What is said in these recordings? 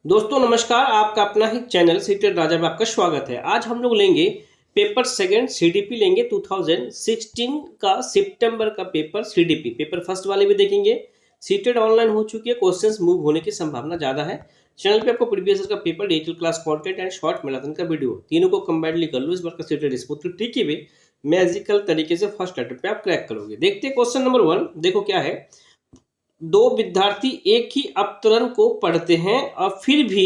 दोस्तों नमस्कार, आपका अपना ही चैनल सीटेड राजा में आपका स्वागत है। आज हम लोग लेंगे पेपर सेकंड सीडीपी लेंगे 2016 का सितंबर का पेपर सीडीपी। पेपर फर्स्ट वाले भी देखेंगे। सीटेड ऑनलाइन हो चुकी है, क्वेश्चंस मूव होने की संभावना ज़्यादा है। चैनल पे आपको प्रीवियस ईयर का paper, digital class content and short marathon का वीडियो, तीनों को कंबाइंडली कर लो। इस बार का सीटेड स्मूथ ट्रिकी वे मैजिकल तरीके से फर्स्ट अटेम्प्ट पे आप क्रैक करोगे। देखते हैं क्वेश्चन नंबर 1। देखो क्या है। दो विद्यार्थी एक ही अवतरण को पढ़ते हैं और फिर भी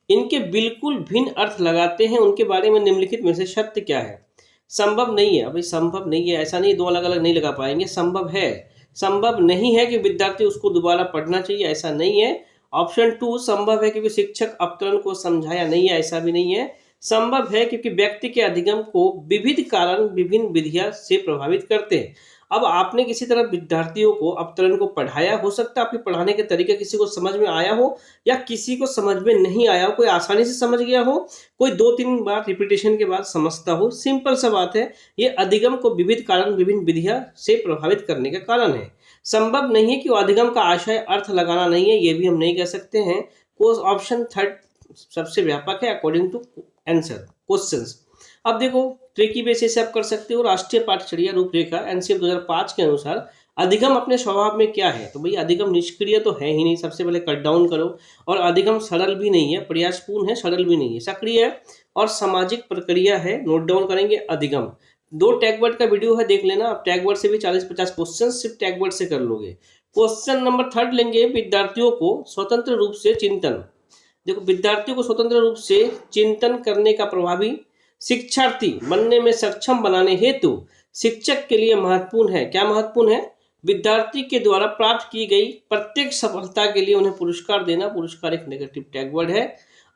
इनके बिल्कुल भिन्न अर्थ लगाते हैं। उनके बारे में निम्नलिखित में से सत्य क्या है? संभव नहीं है। अभी संभव नहीं है, ऐसा नहीं, दो अलग अलग नहीं लगा पाएंगे। संभव है, संभव नहीं है कि विद्यार्थी उसको दोबारा पढ़ना चाहिए, ऐसा नहीं है। ऑप्शन 2, संभव है क्योंकि शिक्षक अवतरण को समझाया नहीं है, ऐसा भी नहीं है। संभव है क्योंकि व्यक्ति के अधिगम को विविध कारण विभिन्न विधियां से प्रभावित करते हैं। अब आपने किसी तरह विद्यार्थियों को अवतरण को पढ़ाया, हो सकता है आपके पढ़ाने के तरीके किसी को समझ में आया हो या किसी को समझ में नहीं आया हो। कोई आसानी से समझ गया हो, कोई 2-3 बार रिपीटेशन के बाद समझता हो। सिंपल सा बात है, ये अधिगम को विविध कारण विभिन्न विधियां से प्रभावित करने का कारण है। संभव नहीं है कि वो अधिगम का आशय अर्थ लगाना नहीं है, ये भी हम नहीं कह सकते हैं। ऑप्शन थर्ड सबसे व्यापक है अकॉर्डिंग टू आंसर क्वेश्चंस। अब देखो, ट्रिकी बेसिस से आप कर सकते हो। राष्ट्रीय पाठ्यचर्या रूपरेखा एनसीएफ 2005 के अनुसार अधिगम अपने स्वभाव में क्या है? तो भाई अधिगम निष्क्रिय तो है ही नहीं, सबसे पहले कट डाउन करो। और अधिगम सरल भी नहीं है, प्रयासपूर्ण है, सरल भी नहीं है, सक्रिय है और सामाजिक प्रक्रिया है। नोट डाउन करेंगे अधिगम। 2 टैग वर्ड का वीडियो है, देख लेना। आप टैग वर्ड से भी 40-50 क्वेश्चन सिर्फ टैग वर्ड से कर लोगे। क्वेश्चन नंबर 3 लेंगे, विद्यार्थियों को स्वतंत्र रूप से चिंतन। देखो, विद्यार्थियों को स्वतंत्र रूप से चिंतन करने का प्रभावी शिक्षार्थी बनने में सक्षम बनाने हेतु शिक्षक के लिए महत्वपूर्ण है। क्या महत्वपूर्ण है? विद्यार्थी के द्वारा प्राप्त की गई प्रत्येक सफलता के लिए उन्हें पुरस्कार देना। पुरस्कार एक नेगेटिव टैग वर्ड है।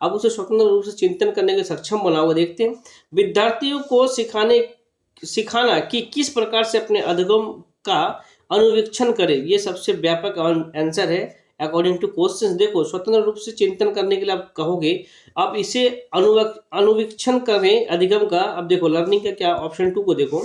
अब उसे स्वतंत्र रूप से चिंतन करने के सक्षम बनाओगे। देखते हैं, विद्यार्थियों को सिखाना कि किस प्रकार से अपने अधिगम का अनुवीक्षण करे, ये सबसे व्यापक आंसर है अकॉर्डिंग टू क्वेश्चंस। देखो, स्वतंत्र रूप से चिंतन करने के लिए आप कहोगे, अब इसे अनुवीक्षण करें अधिगम का। अब देखो लर्निंग का क्या, ऑप्शन 2 को देखो,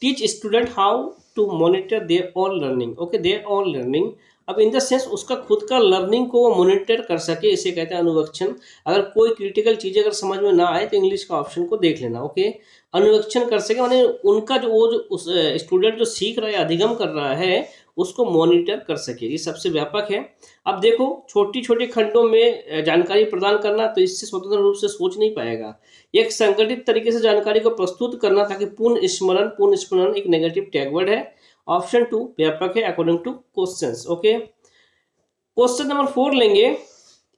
teach student how to monitor their own learning. Okay, their own learning. अब इन द सेंस उसका खुद का लर्निंग को वो मॉनिटर कर सके, इसे कहते हैं अनुवीक्षण। अगर कोई क्रिटिकल चीज़ अगर समझ में ना आए तो इंग्लिश का ऑप्शन को देख लेना। ओके, अनुवीक्षण कर सके माने उनका जो उस स्टूडेंट जो सीख रहा है, अधिगम कर रहा है, उसको मॉनिटर कर सके, ये सबसे व्यापक है। अब देखो, छोटी छोटी खंडों में जानकारी प्रदान करना, तो इससे स्वतंत्र रूप से सोच नहीं पाएगा। एक संगठित तरीके से जानकारी को प्रस्तुत करना ताकि पूर्ण स्मरण एक नेगेटिव टैग वर्ड है। ऑप्शन 2 व्यापक है according two questions. Okay, question number 4 लेंगे,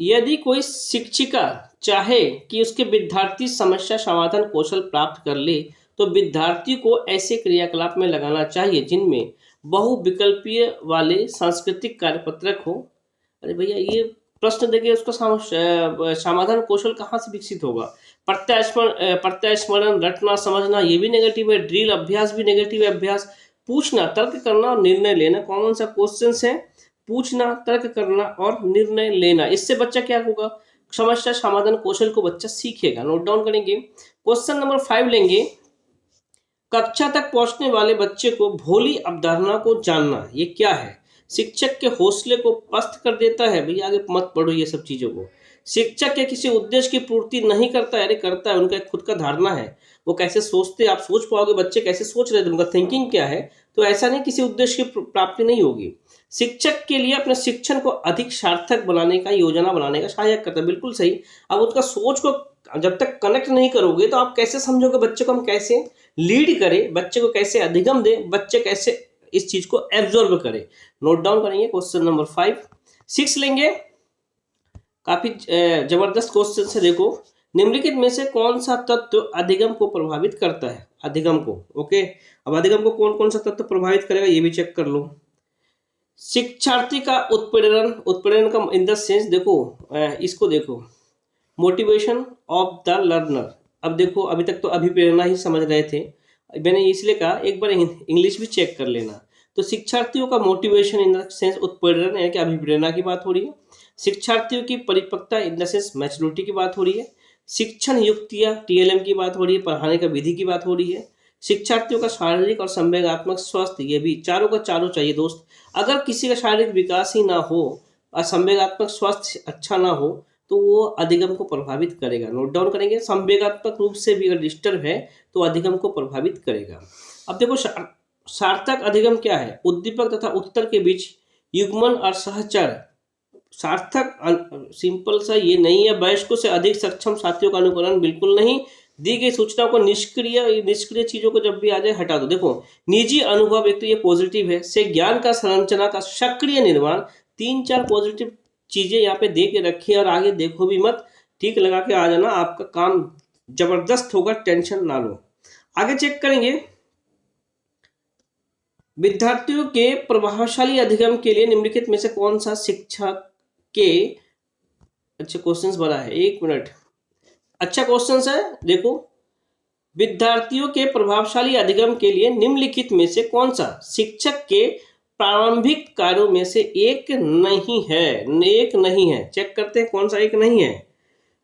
यदि कोई शिक्षिका चाहे कि उसके विद्यार्थी समस्या समाधान कौशल प्राप्त कर ले तो विद्यार्थी को ऐसे क्रियाकलाप में लगाना चाहिए जिनमें बहुविकल्पीय वाले सांस्कृतिक कार्यपत्रक हो। अरे भैया, ये प्रश्न देखिए, उसका समाधान कौशल कहाँ से विकसित होगा? प्रत्यास्मरण, रटना, समझना, ये भी नेगेटिव है। ड्रिल अभ्यास भी नेगेटिव है। अभ्यास, पूछना, तर्क करना और निर्णय लेना। कौन सा क्वेश्चन है? पूछना, तर्क करना और निर्णय लेना। इससे बच्चा क्या होगा? समस्या समाधान कौशल को बच्चा सीखेगा। नोट डाउन करेंगे। क्वेश्चन नंबर 5 लेंगे, कक्षा तक पहुंचने वाले बच्चे को भोली अवधारणा को जानना, ये क्या है? शिक्षक के हौसले को पस्त कर देता है। भैया आगे मत पढ़ो ये सब चीजों को। शिक्षक के किसी उद्देश्य की पूर्ति नहीं करता है। अरे करता है, उनका एक खुद का धारणा है, वो कैसे सोचते हैं आप सोच पाओगे, बच्चे कैसे सोच रहे थे, उनका थिंकिंग क्या है। तो ऐसा नहीं किसी उद्देश्य की प्राप्ति नहीं होगी। शिक्षक के लिए अपने शिक्षण को अधिक सार्थक बनाने का, योजना बनाने का सहायक करता है। बिल्कुल सही। अब उसका सोच को जब तक कनेक्ट नहीं करोगे तो आप कैसे समझोगे बच्चे को हम कैसे लीड करें, बच्चे को कैसे अधिगम दें, बच्चे कैसे इस चीज को एब्जॉर्ब करें। नोट डाउन करेंगे क्वेश्चन नंबर 5। 6 लेंगे, काफी जबरदस्त क्वेश्चन से। देखो, निम्नलिखित में से कौन सा तत्व अधिगम को प्रभावित करता है? अधिगम को, ओके, अब अधिगम को कौन कौन सा तत्व प्रभावित करेगा ये भी चेक कर लो। शिक्षार्थी का उत्प्रेरण का इन द सेंस, देखो इसको देखो, मोटिवेशन ऑफ द लर्नर। अब देखो, अभी तक तो अभिप्रेरणा ही समझ रहे थे, मैंने इसलिए कहा एक बार इंग्लिश भी चेक कर लेना। तो शिक्षार्थियों का मोटिवेशन इन द सेंस उत्प्रेरण यानी कि अभिप्रेरणा की बात हो रही है। शिक्षार्थियों की परिपक्वता इन द सेंस मैच्योरिटी की बात हो रही है। शिक्षण युक्तियाँ टीएलएम की बात हो रही है, पढ़ाने का विधि की बात हो रही है। शिक्षार्थियों का शारीरिक और संवेगात्मक स्वास्थ्य, ये भी चारों का चारों चाहिए दोस्त। अगर किसी का शारीरिक विकास ही ना हो और संवेगात्मक स्वास्थ्य अच्छा ना हो तो वो अधिगम को प्रभावित करेगा। नोट डाउन करेंगे, संवेगात्मक रूप से भी अगर डिस्टर्ब है तो अधिगम को प्रभावित करेगा। अब देखो सार्थक अधिगम क्या है? उद्दीपक तथा उत्तर के बीच युग्मन और सहचर। सार्थक सिंपल सा ये नहीं है वयस्कों से अधिक सक्षम साथियों का अनुकरण, बिल्कुल नहीं। दी गई सूचना को निष्क्रिय चीजों को जब भी आ जाए हटा दो। देखो निजी अनुभव, एक तो ये पॉजिटिव है, से ज्ञान का संरचना का सक्रिय निर्माण, 3-4 पॉजिटिव चीजें यहाँ पे दे के रखी है और आगे देखो भी मत, ठीक लगा के आ जाना, आपका काम जबरदस्त होगा, टेंशन ना लो। आगे चेक करेंगे, विद्यार्थियों के प्रभावशाली अधिगम के लिए निम्नलिखित में से कौन सा शिक्षक के, अच्छा क्वेश्चंस बड़ा है, 1 मिनट, अच्छा क्वेश्चंस है। देखो विद्यार्थियों के प्रभावशाली अधिगम के लिए निम्नलिखित में से कौन सा शिक्षक के प्रारंभिक कार्यों में से एक नहीं है। चेक करते हैं कौन सा एक नहीं है।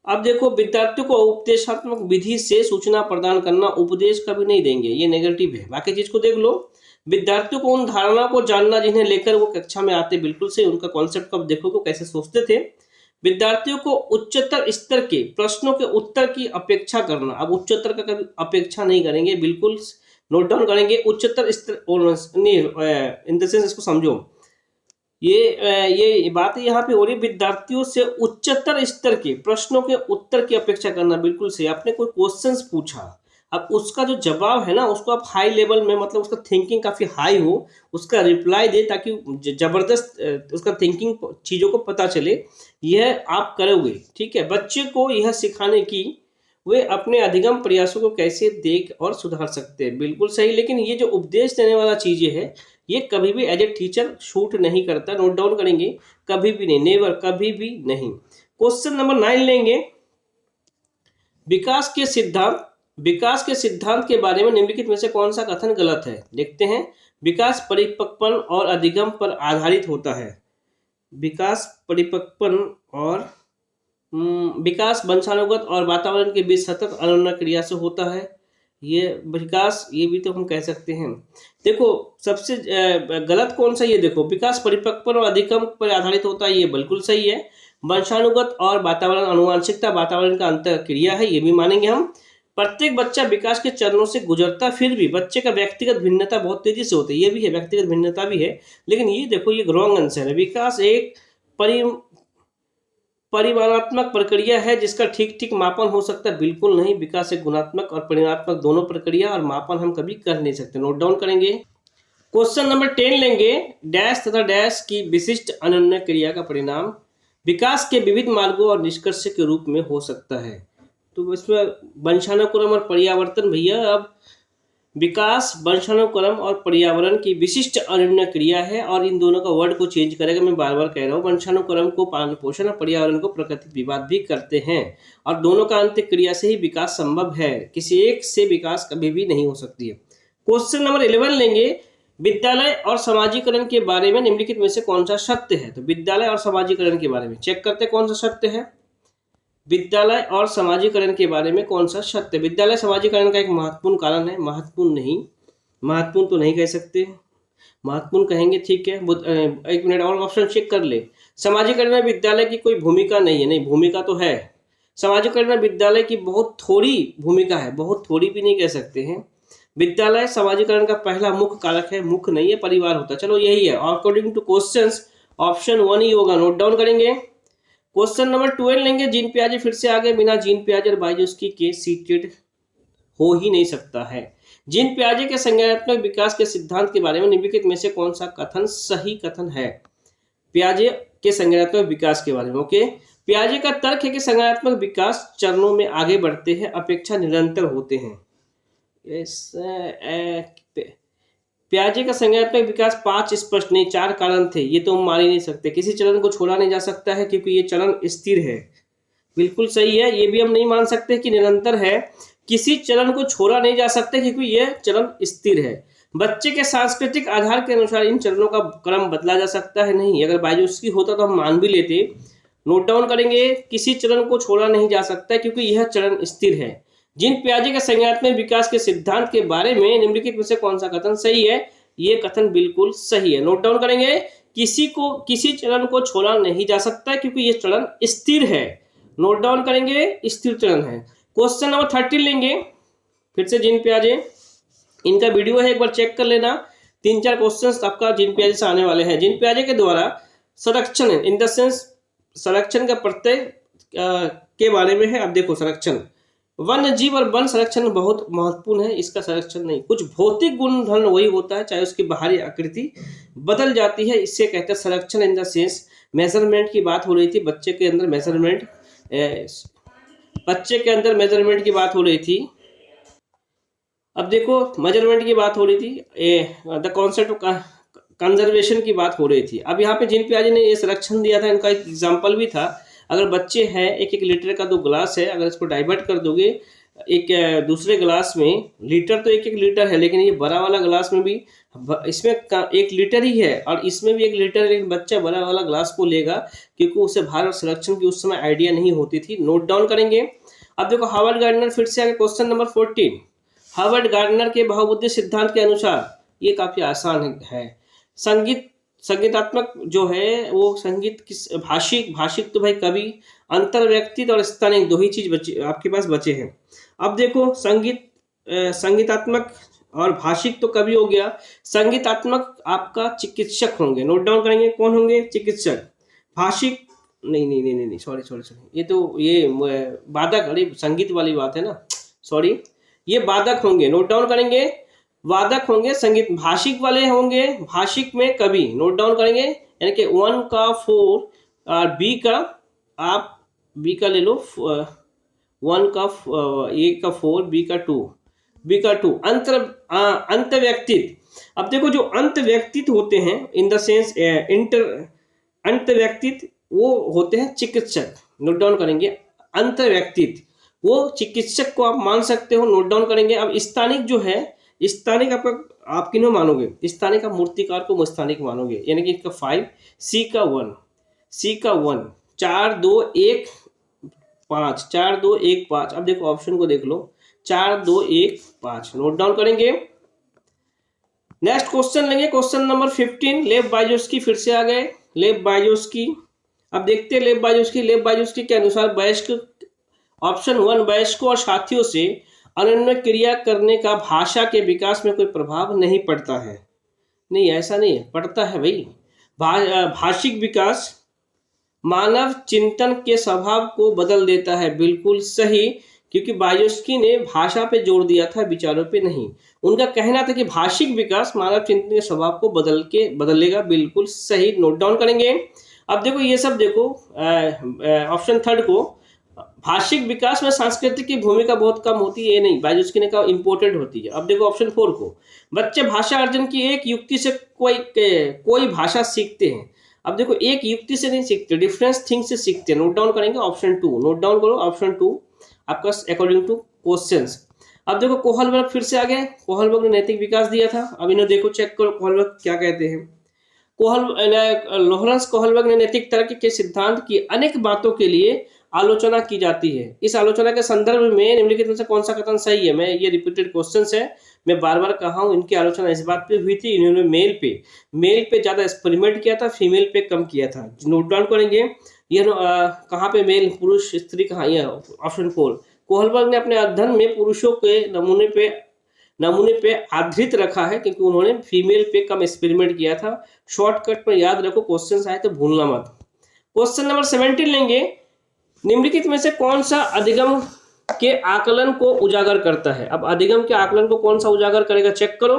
अब देखो विद्यार्थियों को उपदेशात्मक विधि से सूचना प्रदान करना, उपदेश कभी नहीं देंगे, ये नेगेटिव है। बाकी चीज को देख लो, विद्यार्थियों को उन धारणाओं को जानना जिन्हें लेकर वो कक्षा में आते, बिल्कुल से उनका कॉन्सेप्ट कब देखो को कैसे सोचते थे। विद्यार्थियों को उच्चतर स्तर के प्रश्नों के उत्तर की अपेक्षा करना, अब उच्चतर का कभी अपेक्षा नहीं करेंगे, बिल्कुल नोट डाउन करेंगे। उच्चतर स्तर इन द सेंस, इसको समझो, ये बात यहाँ पे हो रही, विद्यार्थियों से उच्चतर स्तर के प्रश्नों के उत्तर की अपेक्षा करना, बिल्कुल सही। आपने कोई क्वेश्चंस पूछा, अब उसका जो जवाब है ना, उसको आप हाई लेवल में, मतलब उसका थिंकिंग काफी हाई हो, उसका रिप्लाई दे, ताकि जबरदस्त उसका थिंकिंग चीजों को पता चले, यह आप करोगे, ठीक है। बच्चे को यह सिखाने की वे अपने अधिगम प्रयासों को कैसे देख और सुधार सकते हैं, बिल्कुल सही। लेकिन ये जो उपदेश देने वाला चीजें है, ये कभी भी एज ए टीचर शूट नहीं करता, नोट डाउन करेंगे, कभी भी नहीं, नेवर, कभी भी नहीं। क्वेश्चन नंबर 9 लेंगे, विकास के सिद्धांत के बारे में निम्नलिखित में से कौन सा कथन गलत है? देखते हैं, विकास परिपक्वपन और अधिगम पर आधारित होता है। विकास परिपक्वपन और विकास वंशानुगत और वातावरण के बीच सतत अनन्य क्रिया से होता है। ये विकास, ये भी तो हम कह सकते हैं। देखो सबसे गलत कौन सा, ये देखो, विकास परिपक्वपन और अधिगम पर आधारित होता है, ये बिल्कुल सही है। वंशानुगत और वातावरण, अनुवांशिकता वातावरण का अंतर क्रिया है, ये भी मानेंगे हम। प्रत्येक बच्चा विकास के चरणों से गुजरता, फिर भी बच्चे का व्यक्तिगत भिन्नता बहुत तेजी से होती है, ये भी है, व्यक्तिगत भिन्नता भी है। लेकिन ये देखो, ये रॉन्ग आंसर है। विकास एक परिमाणात्मक प्रक्रिया है जिसका ठीक मापन हो सकता है, बिल्कुल नहीं। विकास एक गुणात्मक और परिमाणात्मक दोनों प्रक्रिया और मापन हम कभी कर नहीं सकते, नोट डाउन करेंगे। क्वेश्चन नंबर 10 लेंगे, डैश तथा डैश की विशिष्ट अनन्य क्रिया का परिणाम विकास के विविध मार्गों और निष्कर्ष के रूप में हो सकता है। तो इसमें वंशानुक्रम और पर्यावर्तन, भैया अब विकास वंशानुक्रम और पर्यावरण की विशिष्ट अनन्य क्रिया है, और इन दोनों का वर्ड को चेंज करेगा, मैं बार बार कह रहा हूँ। वंशानुक्रम को पालन पोषण और पर्यावरण को प्रकृति विवाद भी करते हैं, और दोनों का अंत्य क्रिया से ही विकास संभव है, किसी एक से विकास कभी भी नहीं हो सकती है। क्वेश्चन नंबर 11 लेंगे, विद्यालय और समाजीकरण के बारे में निम्नलिखित में से कौन सा सत्य है? तो विद्यालय और समाजीकरण के बारे में चेक करते हैं कौन सा सत्य है। विद्यालय और समाजीकरण के बारे में कौन सा सत्य? विद्यालय समाजीकरण का एक महत्वपूर्ण कारण है, महत्वपूर्ण नहीं, महत्वपूर्ण तो नहीं कह सकते, महत्वपूर्ण कहेंगे, ठीक है। एक मिनट और ऑप्शन चेक कर ले। समाजीकरण में विद्यालय की कोई भूमिका नहीं है, नहीं, भूमिका तो है। समाजीकरण में विद्यालय की बहुत थोड़ी भूमिका है, बहुत थोड़ी भी नहीं कह सकते हैं। विद्यालय समाजीकरण का पहला मुख्य कारक है, मुख्य नहीं है, परिवार होता है। चलो यही है, अकॉर्डिंग टू क्वेश्चंस ऑप्शन 1 ही होगा, नोट डाउन करेंगे। क्वेश्चन नंबर 12 लेंगे, जीन पियाजे फिर से आगे, बिना जीन पियाजे और बाइजोस्की के सीटेड हो ही नहीं सकता है। जीन पियाजे के संज्ञानात्मक विकास के सिद्धांत के बारे में निम्नलिखित में से कौन सा कथन सही कथन है? पियाजे के संज्ञानात्मक विकास के बारे में, ओके। पियाजे का तर्क है कि संज्ञानात्मक विकास चरणों में आगे बढ़ते हैं, अपेक्षा निरंतर होते हैं। पियाजे का संज्ञानात्मक विकास 5 स्पष्ट नहीं, 4 कारण थे, ये तो हम मान ही नहीं सकते। किसी चरण को छोड़ा नहीं जा सकता है क्योंकि ये चरण स्थिर है, बिल्कुल सही है। ये भी हम नहीं मान सकते कि निरंतर है, किसी चरण को छोड़ा नहीं जा सकता क्योंकि यह चरण स्थिर है। बच्चे के सांस्कृतिक आधार के अनुसार इन चरणों का क्रम बदला जा सकता है, नहीं। अगर बाइजोस्की होता तो हम मान भी लेते, नोट डाउन करेंगे। किसी चरण को छोड़ा नहीं जा सकता क्योंकि यह चरण स्थिर है। जीन पियाजे के संज्ञानात्मक विकास के सिद्धांत के बारे में निम्नलिखित में से कौन सा कथन सही है? ये कथन बिल्कुल सही है, नोट डाउन करेंगे। किसी चरण को छोड़ा नहीं जा सकता क्योंकि यह चरण स्थिर है। नोट डाउन करेंगे, स्थिर चरण है। क्वेश्चन नंबर 13 लेंगे, फिर से जीन पियाजे, इनका वीडियो है, एक बार चेक कर लेना। 3-4 क्वेश्चंस आपका जीन पियाजे से आने वाले हैं। जीन पियाजे के द्वारा संरक्षण इन द सेंस संरक्षण का प्रत्यय के बारे में है। अब देखो संरक्षण, वन्य जीव और वन संरक्षण बहुत महत्वपूर्ण है, इसका संरक्षण नहीं। कुछ भौतिक गुणधर्म वही होता है, चाहे उसकी बाहरी आकृति बदल जाती है, इससे कहते हैं संरक्षण इन द सेंस। मेजरमेंट की बात हो रही थी, बच्चे के अंदर मेजरमेंट की बात हो रही थी। अब देखो मेजरमेंट की बात हो रही थी, द कॉन्सेप्ट ऑफ कंजर्वेशन की बात हो रही थी। अब यहाँ पे जीन पियाजे ने ये संरक्षण दिया था, इनका एक एग्जाम्पल भी था। अगर बच्चे हैं, 1-1 लीटर का 2 ग्लास है, अगर इसको डाइवर्ट कर दोगे एक दूसरे ग्लास में, लीटर तो 1-1 लीटर है, लेकिन ये बड़ा वाला ग्लास में भी इसमें 1 लीटर ही है और इसमें भी 1 लीटर है, लेकिन बच्चा बड़ा वाला ग्लास को लेगा क्योंकि उसे भार और संरक्षण की उस समय आइडिया नहीं होती थी। नोट डाउन करेंगे। अब देखो हार्वर्ड गार्डनर, फिर से आगे क्वेश्चन नंबर 14। हार्वर्ड गार्डनर के बहुबुद्धि सिद्धांत के अनुसार, ये काफी आसान है, संगीतात्मक जो है वो संगीत किस भाषिक तो भाई कवि, अंतर्व्यक्तित्व और स्थानिक 2 ही चीज बचे आपके पास बचे हैं। अब देखो संगीतात्मक और भाषिक तो कवि हो गया, संगीतात्मक आपका चिकित्सक होंगे। नोट डाउन करेंगे, कौन होंगे? चिकित्सक। भाषिक नहीं, सॉरी, ये वादक, अरे संगीत वाली बात है ना, सॉरी, ये वादक होंगे। नोट डाउन करेंगे, वादक होंगे। संगीत भाषिक वाले होंगे, भाषिक में कवि। नोट डाउन करेंगे, यानी कि 1 का 4 और बी का, आप बी का ले लो, 1 का ए का 4, बी का 2 अंत व्यक्तित्व। अब देखो जो अंत व्यक्तित्व होते हैं इन द सेंस अंत व्यक्तित्व वो होते हैं चिकित्सक। नोट डाउन करेंगे, अंत व्यक्तित्व वो चिकित्सक को आप मान सकते हो। नोट डाउन करेंगे। अब स्थानिक जो है, स्थानिक आप किन्हों मानोगे? स्थानिक आप मूर्तिकार को स्थानिक मानोगे, यानी कि इसका 5, सी का 1 4 2 1 5 4 2 1 5। अब देखो ऑप्शन को देख लो, 4 2 1 5। नोट डाउन करेंगे। नेक्स्ट क्वेश्चन लेंगे, क्वेश्चन नंबर 15। लेव बाइजोस्की फिर से आ गए, लेव बाइजोस्की। अब देखते हैं लेव बाइजोस्की के अनुसार वयस्क, ऑप्शन 1, वयस्कों और साथियों से अनन्य क्रिया करने का भाषा के विकास में कोई प्रभाव नहीं पड़ता है। नहीं, ऐसा नहीं है, पड़ता है भाई। भाषिक विकास मानव चिंतन के स्वभाव को बदल देता है, बिल्कुल सही, क्योंकि बाइजोस्की ने भाषा पे जोर दिया था, विचारों पे नहीं। उनका कहना था कि भाषिक विकास मानव चिंतन के स्वभाव को बदलेगा, बिल्कुल सही। नोट डाउन करेंगे। अब देखो ये सब देखो, ऑप्शन 3 को, भाषिक विकास में सांस्कृतिक की भूमिका बहुत कम होती है, ये नहीं, बाइजोस्की ने कहा इंपोर्टेंट होती है। अब देखो ऑप्शन 4 को, बच्चे भाषा अर्जन की एक युक्ति से कोई भाषा सीखते हैं। अब देखो एक युक्ति से नहीं सीखते, डिफरेंस थिंग से सीखते हैं। नोट डाउन करेंगे, ऑप्शन 2। नोट डाउन करो, ऑप्शन 2 आपका अकॉर्डिंग टू क्वेश्चंस। अब देखो कोहलबर्ग फिर से आ गए, कोहलबर्ग ने नैतिक विकास दिया था। अब इन्हें देखो, चेक करो कोहलबर्ग क्या कहते हैं। लॉरेंस कोहलबर्ग ने नैतिक तरक्की के सिद्धांत की अनेक बातों के लिए आलोचना की जाती है। इस आलोचना के संदर्भ में निम्नलिखित में से कौन सा कथन सही है? मैं ये रिपीटेड क्वेश्चंस है, मैं बार बार कहा हूं। इनकी आलोचना इस बात पे हुई थी, इन्होंने मेल पे ज्यादा एक्सपेरिमेंट किया था, फीमेल पे कम किया था। नोट डाउन करेंगे, ये कहाँ पे मेल, पुरुष, स्त्री कहाँ? ये ऑप्शन 4। कोहलबर्ग ने अपने अध्ययन में पुरुषों के नमूने पे आधारित रखा है, क्योंकि उन्होंने फीमेल पे कम एक्सपेरिमेंट किया था। शॉर्टकट में याद रखो, क्वेश्चंस आए तो भूलना मत। क्वेश्चन नंबर 17 लेंगे, निम्नलिखित में से कौन सा अधिगम के आकलन को उजागर करता है? अब अधिगम के आकलन को कौन सा उजागर करेगा, चेक करो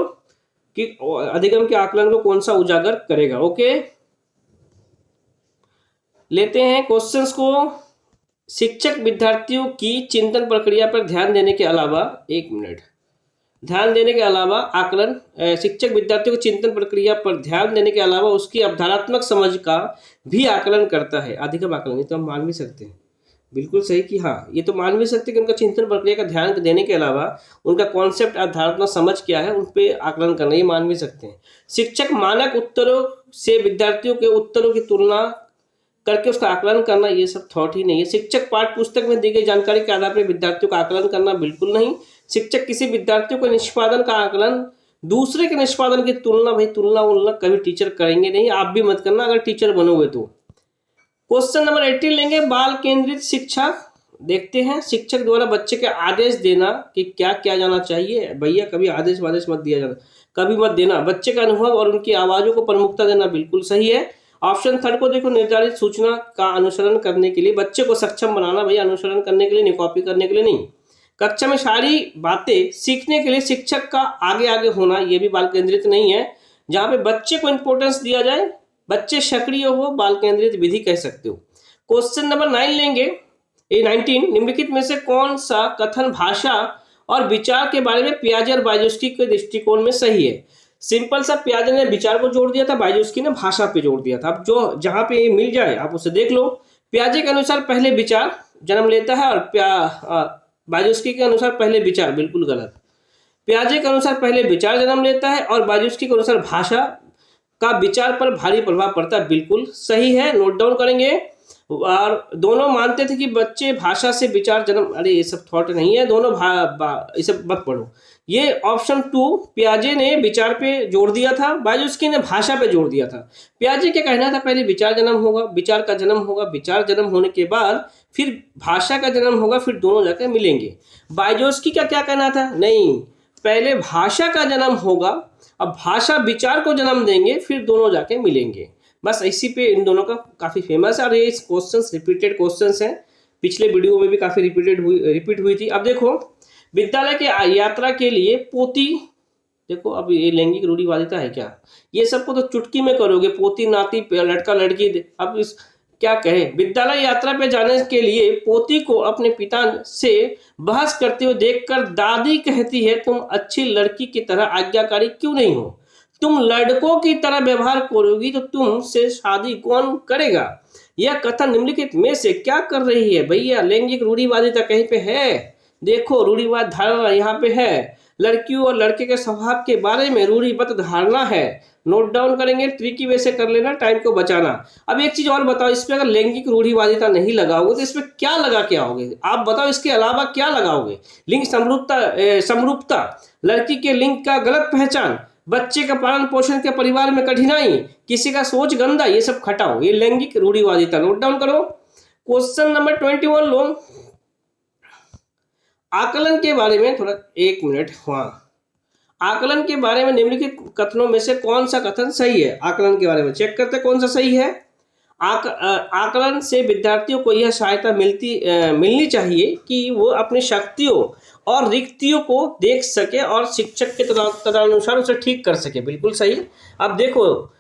कि अधिगम के आकलन को कौन सा उजागर करेगा। ओके, लेते हैं क्वेश्चंस को। शिक्षक विद्यार्थियों की चिंतन प्रक्रिया पर ध्यान देने के अलावा, आकलन, शिक्षक विद्यार्थियों की चिंतन प्रक्रिया पर ध्यान देने के अलावा उसकी अवधारणात्मक समझ का भी आकलन करता है। अधिगम आकलन, ये तो हम मान भी सकते हैं, बिल्कुल सही कि हाँ, ये तो मान भी सकते हैं कि उनका चिंतन प्रक्रिया का ध्यान देने के अलावा उनका कॉन्सेप्ट, अवधारणात्मक समझ क्या है, उन पे आकलन करना, ये मान भी सकते हैं। शिक्षक मानक उत्तरों से विद्यार्थियों के उत्तरों की तुलना करके उसका आकलन करना, ये सब थॉट ही नहीं है। शिक्षक पाठ्य पुस्तक में दी गई जानकारी के आधार पर विद्यार्थियों का आकलन करना, बिल्कुल नहीं। शिक्षक किसी विद्यार्थियों के निष्पादन का आकलन दूसरे के निष्पादन की तुलना, भाई तुलना कभी टीचर करेंगे नहीं, आप भी मत करना अगर टीचर बनोगे तो। क्वेश्चन नंबर 18 लेंगे, बाल केंद्रित शिक्षा। देखते हैं, शिक्षक द्वारा बच्चे के आदेश देना कि क्या किया जाना चाहिए। भैया कभी आदेश वादेश मत दिया जाना, कभी मत देना। बच्चे का अनुभव और उनकी आवाज़ों को प्रमुखता देना, बिल्कुल सही है। ऑप्शन थर्ड को देखो, निर्धारित सूचना का अनुसरण करने के लिए बच्चे को सक्षम बनाना। भैया अनुसरण करने के लिए नहीं, कॉपी करने के लिए नहीं। कक्षा में सारी बातें सीखने के लिए शिक्षक का आगे आगे होना, ये भी बाल केंद्रित नहीं है। जहाँ पे बच्चे को इंपॉर्टेंस दिया जाए, बच्चे सक्रिय हो, बाल केंद्रित विधि कह सकते हो। क्वेश्चन नंबर 9 लेंगे, 19, निम्नलिखित में से कौन सा कथन भाषा और विचार के बारे में पियाजे और बाइजोस्की के दृष्टिकोण में सही है। सिंपल सा, पियाजे ने विचार को जोड़ दिया था, बाइजोस्की ने भाषा पे जोड़ दिया था। अब जो जहां पे ये मिल जाए आप उसे देख लो। पियाजे के अनुसार पहले विचार जन्म लेता है और बाइजोस्की के अनुसार पहले विचार, बिल्कुल गलत। पियाजे के अनुसार पहले विचार जन्म लेता है और बाइजोस्की के अनुसार भाषा का विचार पर भारी प्रभाव पड़ता है, बिल्कुल सही है, नोट डाउन करेंगे। और दोनों मानते थे कि बच्चे भाषा से विचार जन्म, अरे ये सब थॉट नहीं है, दोनों ये सब मत पढ़ो। ये ऑप्शन 2, पियाजे ने विचार पे जोड़ दिया था, बाइजोस्की ने भाषा पे जोड़ दिया था। पियाजे क्या कहना था, पहले विचार जन्म होगा, विचार का जन्म होगा, विचार जन्म होने के बाद फिर भाषा का जन्म होगा, फिर दोनों जाकर मिलेंगे। बाइजोस्की का क्या कहना था, नहीं, पहले भाषा का जन्म होगा, अब भाषा विचार को जन्म देंगे, फिर दोनों जाके मिलेंगे। बस इसी पे इन दोनों का काफ़ी फेमस है। और ये क्वेश्चंस रिपीटेड क्वेश्चंस हैं, पिछले वीडियो में भी काफ़ी रिपीट हुई थी। अब देखो, विद्यालय के यात्रा के लिए पोती, देखो अब ये लैंगिक रूढ़िवादिता है क्या, ये सबको तो चुटकी में करोगे, पोती नाती लड़का लड़की। अब इस क्या कहें, विद्यालय यात्रा पे जाने के लिए पोती को अपने पिता से बहस करते हुए देखकर दादी कहती है, तुम अच्छी लड़की की तरह आज्ञाकारी क्यों नहीं हो, तुम लड़कों की तरह व्यवहार करोगी तो तुमसे शादी कौन करेगा। यह कथा निम्नलिखित में से क्या कर रही है। भैया लैंगिक रूढ़िवादिता कहीं पे है, देखो रूढ़िवाद धारणा यहाँ पे है, लड़कियों और लड़के के स्वभाव के बारे में रूढ़िबद्ध धारणा है। नोट डाउन करेंगे, ट्रिकी वे से कर लेना, टाइम को बचाना। अब एक चीज और बताओ, इसमें अगर लैंगिक रूढ़िवादिता नहीं लगाओगे तो इसमें क्या लगा के आओगे, आप बताओ इसके अलावा क्या लगाओगे। लिंग समरूपता, लड़की के लिंग का गलत पहचान, बच्चे का पालन पोषण के परिवार में कठिनाई, किसी का सोच गंदा, ये सब खटाओ, ये लैंगिक रूढ़िवादिता। नोट डाउन करो। क्वेश्चन नंबर 21 लो, आकलन के बारे में थोड़ा, एक मिनट, हाँ, आकलन के बारे में निम्नलिखित कथनों में से कौन सा कथन सही है। आकलन के बारे में चेक करते हैं कौन सा सही है। आकलन से विद्यार्थियों को यह सहायता मिलनी चाहिए कि वो अपनी शक्तियों और रिक्तियों को देख सके और शिक्षक के तदनुसार उसे ठीक कर सके, बिल्कुल सही। अब देखो,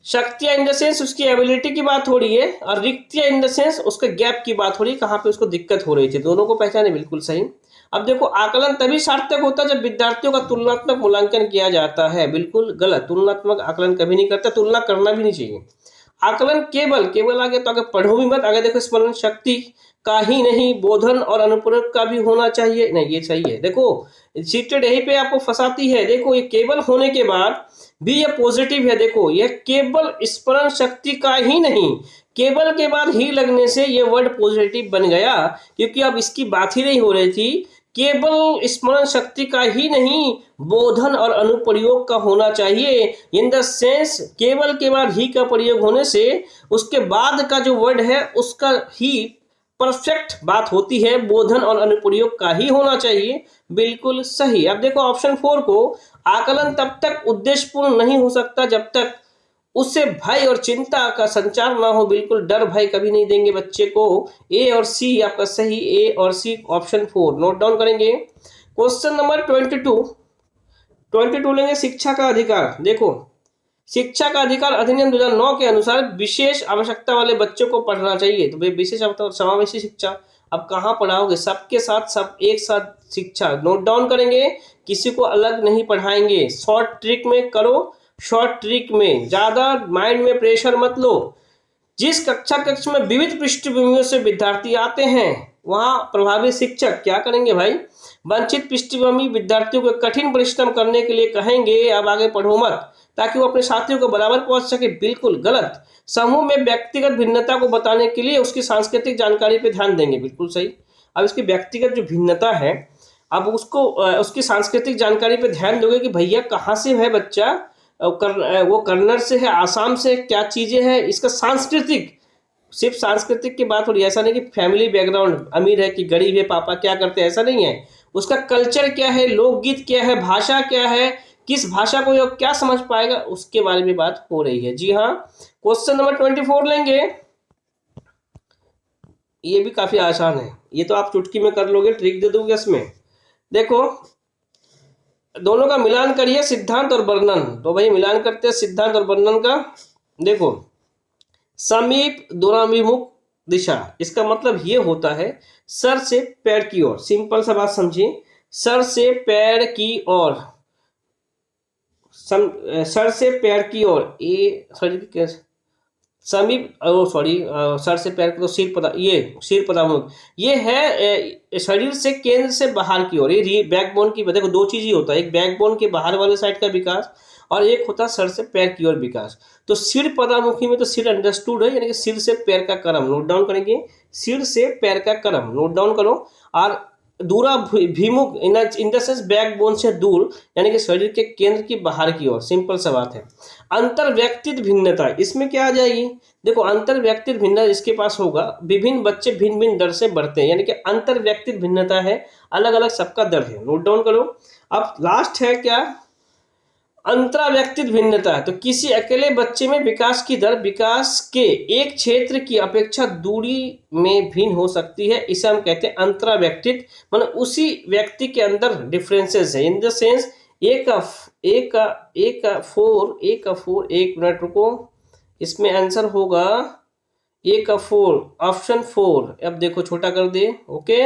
शक्तियाँ इन द सेंस उसकी एबिलिटी की बात हो रही है और रिक्तियाँ इन द सेंस उसके गैप की बात हो रही है, कहाँ पे उसको दिक्कत हो रही थी, दोनों को पहचाने, बिल्कुल सही। अब देखो, आकलन तभी सार्थक होता है जब विद्यार्थियों का तुलनात्मक मूल्यांकन किया जाता है, बिल्कुल गलत, तुलनात्मक आकलन कभी नहीं करता, तुलना करना भी नहीं चाहिए। आकलन केवल आगे तो आगे पढ़ो भी मत, आगे देखो स्मरण शक्ति का ही नहीं, बोधन और अनुप्रयोग का भी होना चाहिए, नहीं ये सही है। देखो सीटेड यहीं पे आपको फंसाती है, देखो ये केवल होने के बाद भी ये पॉजिटिव है, देखो ये केवल स्मरण शक्ति का ही नहीं, केवल के बाद ही लगने से ये वर्ड पॉजिटिव बन गया, क्योंकि अब इसकी बात ही नहीं हो रही थी। केवल स्मरण शक्ति का ही नहीं, बोधन और अनुप्रयोग का होना चाहिए। इन द सेंस केवल के बाद ही का प्रयोग होने से उसके बाद का जो वर्ड है उसका ही परफेक्ट बात होती है, बोधन और अनुप्रयोग का ही होना चाहिए, बिल्कुल सही। अब देखो ऑप्शन 4 को, आकलन तब तक उद्देश्यपूर्ण नहीं हो सकता जब तक उससे भय और चिंता का संचार ना हो, बिल्कुल डर भय कभी नहीं देंगे बच्चे को। ए और सी आपका सही, ए और सी ऑप्शन 4। नोट डाउन करेंगे। क्वेश्चन नंबर 22 लेंगे, शिक्षा का अधिकार। देखो, शिक्षा का अधिकार अधिनियम 2009 के अनुसार विशेष आवश्यकता वाले बच्चों को पढ़ना चाहिए। तो विशेष समावेशी शिक्षा, अब कहाँ पढ़ाओगे, सबके साथ सब एक साथ शिक्षा। नोट डाउन करेंगे, किसी को अलग नहीं पढ़ाएंगे, शॉर्ट ट्रिक में करो, शॉर्ट ट्रिक में, ज्यादा माइंड में प्रेशर मत लो। जिस कक्ष में विविध पृष्ठभूमियों से विद्यार्थी आते हैं वहां प्रभावी शिक्षक क्या करेंगे भाई, वंचित पृष्ठभूमि विद्यार्थियों को कठिन परिश्रम करने के लिए कहेंगे, अब आगे पढ़ो मत, ताकि वो अपने साथियों को बराबर पहुंच सके, बिल्कुल गलत। समूह में व्यक्तिगत भिन्नता को बताने के लिए उसकी सांस्कृतिक जानकारी पे ध्यान देंगे, बिल्कुल सही। अब इसकी व्यक्तिगत जो भिन्नता है, अब उसको उसकी सांस्कृतिक जानकारी पे ध्यान दोगे कि भैया कहाँ से है बच्चा, वो कन्नड़ से है, आसाम से, क्या चीजें हैं, इसका सांस्कृतिक सिर्फ सांस्कृतिक की बात हो रही है, ऐसा नहीं कि फैमिली बैकग्राउंड अमीर है कि गरीब है, पापा क्या करते हैं, ऐसा नहीं है। उसका कल्चर क्या है, लोकगीत क्या है, भाषा क्या है, किस भाषा को ये क्या समझ पाएगा, उसके बारे में बात हो रही है। जी हाँ, क्वेश्चन नंबर 24 लेंगे। ये भी काफी आसान है, ये तो आप चुटकी में कर लोगे, ट्रिक दे दूंगा इसमें। देखो, दोनों का मिलान करिए, सिद्धांत और वर्णन। तो भाई मिलान करते हैं सिद्धांत और वर्णन का। देखो, समीप दूराभिमुख दिशा, इसका मतलब ये होता है सर से पैर की ओर। सिंपल सा बात समझिए, सर से पैर की ओर, सर से पैर की ओर, ये सॉरी समीप, सॉरी, सर से पैर की तो सिर पदा, ये सिर पदामुख, ये है शरीर से केंद्र से बाहर की ओर। ये बैकबोन की, देखो दो चीज ही होता है, एक बैकबोन के बाहर वाले साइड का विकास और एक होता है सर से पैर की ओर विकास। तो सिर पदामुखी में तो सिर अंडरस्टूड है, यानी कि सिर से पैर का क्रम नोट डाउन करेंगे, सिर से पैर का क्रम नोट डाउन करो। और दूराभिमुख इन द सेंस बैकबोन से दूर, यानी कि शरीर के केंद्र की बाहर की ओर। सिंपल सा बात है। अंतर व्यक्तित्व भिन्नता, इसमें क्या आ जाएगी, देखो अंतर व्यक्तित्व भिन्नता इसके पास होगा, विभिन्न बच्चे भिन्न भिन्न दर से बढ़ते हैं, यानी कि अंतर व्यक्तित्व भिन्नता है, अलग अलग सबका दर है, नोट डाउन करो। अब लास्ट है क्या, अंतरा व्यक्तित्व भिन्नता है। तो किसी अकेले बच्चे में विकास की दर विकास के एक क्षेत्र की अपेक्षा दूरी में भिन्न हो सकती है, इसे हम कहते हैं अंतरा व्यक्तित्व। मतलब उसी व्यक्ति के अंदर डिफरेंसेस है, इन द सेंस एक मिनट रुको, इसमें आंसर होगा ए का 4, ऑप्शन 4। अब देखो छोटा कर दे, ओके,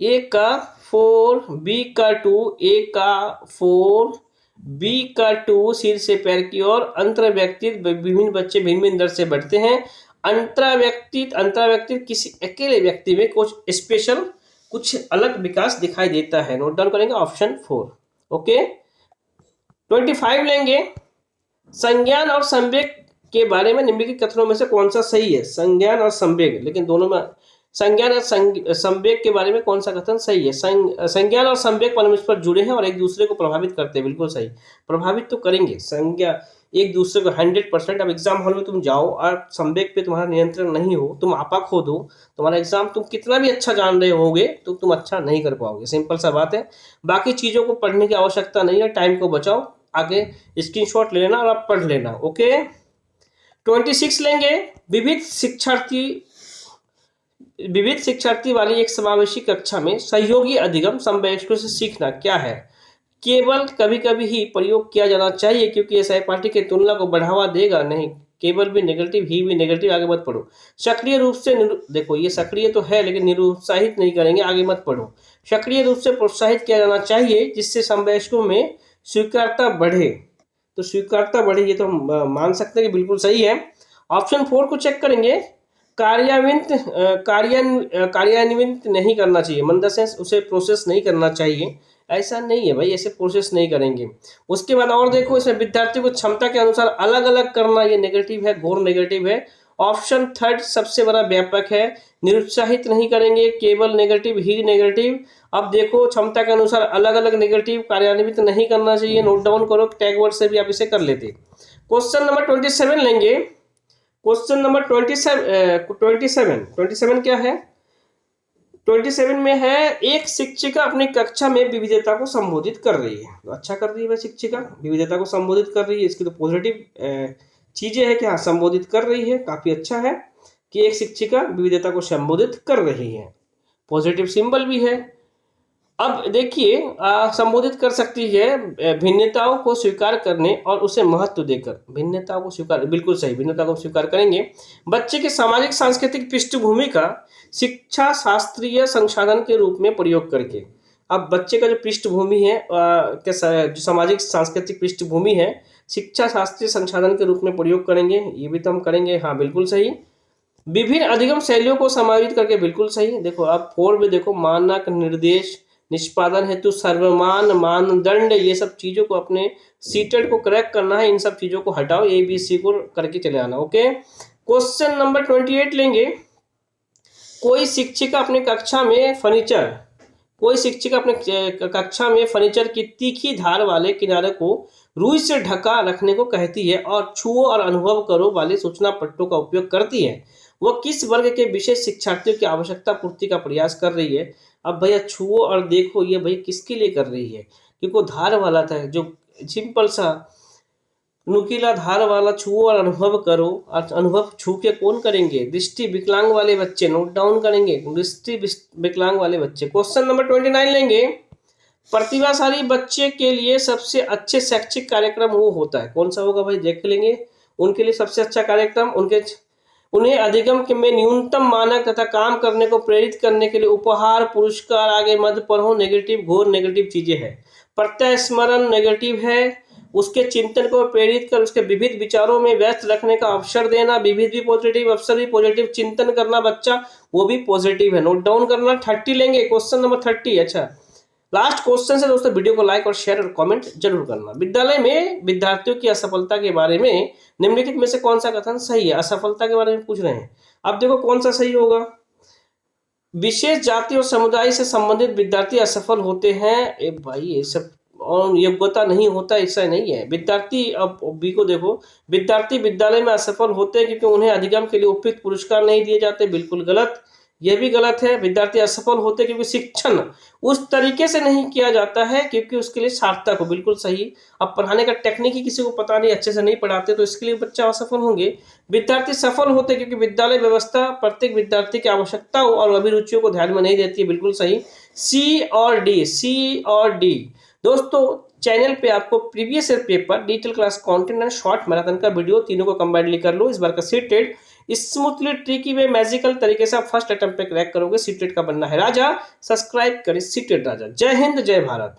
ए का 4, बी का 2, ए का 4, बी का 2, सिर से पैर की ओर। अंतर व्यक्तित्व, विभिन्न बच्चे भिन्न भिन्न दर से बढ़ते हैं। अंतरा व्यक्तित्व किसी अकेले व्यक्ति में कुछ स्पेशल, कुछ अलग विकास दिखाई देता है। नोट डाउन करेंगे ऑप्शन 4, ओके। 25 लेंगे, संज्ञान और संवेग के बारे में निम्नलिखित कथनों में से कौन सा सही है। संज्ञान और संवेग, लेकिन दोनों में संज्ञान और संवेग के बारे में कौन सा कथन सही है। संज्ञान और संवेग परस्पर जुड़े हैं और एक दूसरे को प्रभावित करते हैं, बिल्कुल सही, प्रभावित तो करेंगे संज्ञा एक दूसरे को 100%। अब एग्जाम हॉल में तुम जाओ और संवेग पे तुम्हारा नियंत्रण नहीं हो, तुम आपा खो दो, तुम्हारा एग्जाम तुम कितना भी अच्छा जान रहे होगे तो तुम अच्छा नहीं कर पाओगे, सिंपल सा बात है। बाकी चीजों को पढ़ने की आवश्यकता नहीं है, टाइम को बचाओ, आगे स्क्रीनशॉट ले लेना और आप पढ़ लेना, ओके। 26 लेंगे, विविध शिक्षार्थी वाली एक समावेशी कक्षा में सहयोगी अधिगम समवयस्कों से सीखना क्या है। केवल कभी कभी ही प्रयोग किया जाना चाहिए क्योंकि यह सहपाठी की तुलना को बढ़ावा देगा नहीं। केवल भी नेगेटिव, ही भी नेगेटिव, आगे मत पढ़ो। सक्रिय रूप से देखो ये सक्रिय तो है लेकिन निरुत्साहित नहीं करेंगे, आगे मत पढ़ो। सक्रिय रूप से प्रोत्साहित किया जाना चाहिए जिससे समवयस्कों में स्वीकार्यता बढ़े। तो स्वीकार्यता बढ़े, ये तो हम मान सकते हैं कि बिल्कुल सही है। ऑप्शन 4 को चेक करेंगे, कार्यान्वित नहीं करना चाहिए, मन द सेंस उसे प्रोसेस नहीं करना चाहिए, ऐसा नहीं है भाई, ऐसे प्रोसेस नहीं करेंगे। उसके बाद और देखो, इसमें विद्यार्थी को क्षमता के अनुसार अलग अलग करना, ये नेगेटिव है, घोर नेगेटिव है। ऑप्शन 3 सबसे बड़ा व्यापक है, निरुत्साहित नहीं करेंगे, केवल नेगेटिव ही नेगेटिव। अब देखो, क्षमता के अनुसार अलग अलग नेगेटिव, कार्यान्वित नहीं करना चाहिए, नोट डाउन करो, टैग वर्ड से भी आप इसे कर लेते। क्वेश्चन नंबर 27 लेंगे। क्वेश्चन नंबर 27 क्या है, 27 में है, एक शिक्षिका अपनी कक्षा में विविधता को संबोधित कर रही है। तो अच्छा कर रही है वह शिक्षिका, विविधता को संबोधित कर रही है, इसकी तो पॉजिटिव चीजें है कि हाँ संबोधित कर रही है, काफी अच्छा है कि एक शिक्षिका विविधता को संबोधित कर रही है, पॉजिटिव सिंबल भी है। अब देखिए, संबोधित कर सकती है भिन्नताओं को स्वीकार करने और उसे महत्व देकर। भिन्नताओं को स्वीकार, बिल्कुल सही, भिन्नता को स्वीकार करेंगे। बच्चे के सामाजिक सांस्कृतिक पृष्ठभूमि का शिक्षा शास्त्रीय संसाधन के रूप में प्रयोग करके। अब बच्चे का जो पृष्ठभूमि है, जो सामाजिक सांस्कृतिक पृष्ठभूमि है, शिक्षा शास्त्रीय संसाधन के रूप में प्रयोग करेंगे, ये भी तो हम करेंगे, हाँ बिल्कुल सही। विभिन्न अधिगम शैलियों को समायोजित करके, बिल्कुल सही। देखो आप 4 में देखो, मानक, निर्देश, निष्पादन हेतु सर्वमान, मानदंड, ये सब चीजों को अपने सीटेड को करेक्ट करना है, इन सब चीजों को हटाओ, ABC को करके चले आना, ओके। क्वेश्चन नंबर 28 लेंगे। कोई शिक्षिका अपनी कक्षा में फर्नीचर कोई शिक्षिका अपने कक्षा में फर्नीचर की तीखी धार वाले किनारे को रुई से ढका रखने को कहती है और छुओ और अनुभव करो वाले सूचना पट्टों का उपयोग करती है। वह किस वर्ग के विशेष शिक्षार्थियों की आवश्यकता पूर्ति का प्रयास कर रही है? अब भैया छुओ और देखो ये भैया किसके लिए कर रही है? क्योंकि वो धार वाला था, जो सिंपल सा नुकीला धार वाला छुओ और अनुभव करो। और अनुभव छू के कौन करेंगे? दृष्टि विकलांग वाले बच्चे। नोट डाउन करेंगे, दृष्टि विकलांग वाले बच्चे। क्वेश्चन नंबर 29 लेंगे। प्रतिभाशाली बच्चे के लिए सबसे अच्छे शैक्षिक कार्यक्रम वो होता है, कौन सा होगा भाई? देख लेंगे। उनके लिए सबसे अच्छा कार्यक्रम उन्हें अधिगम में न्यूनतम मानक तथा काम करने को प्रेरित करने के लिए उपहार, पुरस्कार, आगे मत पढ़ो, नेगेटिव, घोर नेगेटिव चीजें हैं। प्रत्यय स्मरण नेगेटिव है। उसके चिंतन को प्रेरित कर उसके विविध विचारों में व्यस्त रखने का अवसर देना, विविध भी पॉजिटिव, अवसर भी पॉजिटिव, चिंतन करना बच्चा वो भी पॉजिटिव है। नोट डाउन करना। 30 लेंगे, क्वेश्चन नंबर 30। अच्छा, लास्ट क्वेश्चन से दोस्तों वीडियो को लाइक और शेयर और कमेंट जरूर करना। विद्यालय में विद्यार्थियों की असफलता के बारे में निम्नलिखित में से कौन सा कथन सही है? असफलता के बारे में पूछ रहे हैं। अब देखो कौन सा सही होगा। विशेष जाति और समुदाय से संबंधित विद्यार्थी असफल होते हैं। ए भाई ये सब और योग्यता नहीं होता, ऐसा नहीं है। विद्यार्थी, अब बी को देखो, विद्यार्थी विद्यालय में असफल होते हैं क्योंकि उन्हें अधिगम के लिए उपयुक्त पुरस्कार नहीं दिए जाते। बिल्कुल गलत, यह भी गलत है। विद्यार्थी असफल होते क्योंकि शिक्षण उस तरीके से नहीं किया जाता है क्योंकि उसके लिए सार्थक हो। बिल्कुल सही। अब पढ़ाने का टेक्निक ही किसी को पता नहीं, अच्छे से नहीं पढ़ाते, तो इसके लिए बच्चा असफल होंगे। विद्यार्थी सफल होते क्योंकि विद्यालय व्यवस्था प्रत्येक विद्यार्थी की आवश्यकता और अभिरुचियों को ध्यान में नहीं देती है। बिल्कुल सही। सी और डी, सी और डी। दोस्तों चैनल पे आपको previous year paper, detail class content and short marathon का वीडियो तीनों को कंबाइनली कर लो। इस बार का सीटेड स्मूथली, ट्रिकी वे, मैजिकल तरीके से आप फर्स्ट अटेम्प्ट पे क्रैक करोगे। सीटेड का बनना है राजा। सब्सक्राइब करें सीटेड राजा। जय हिंद, जय भारत।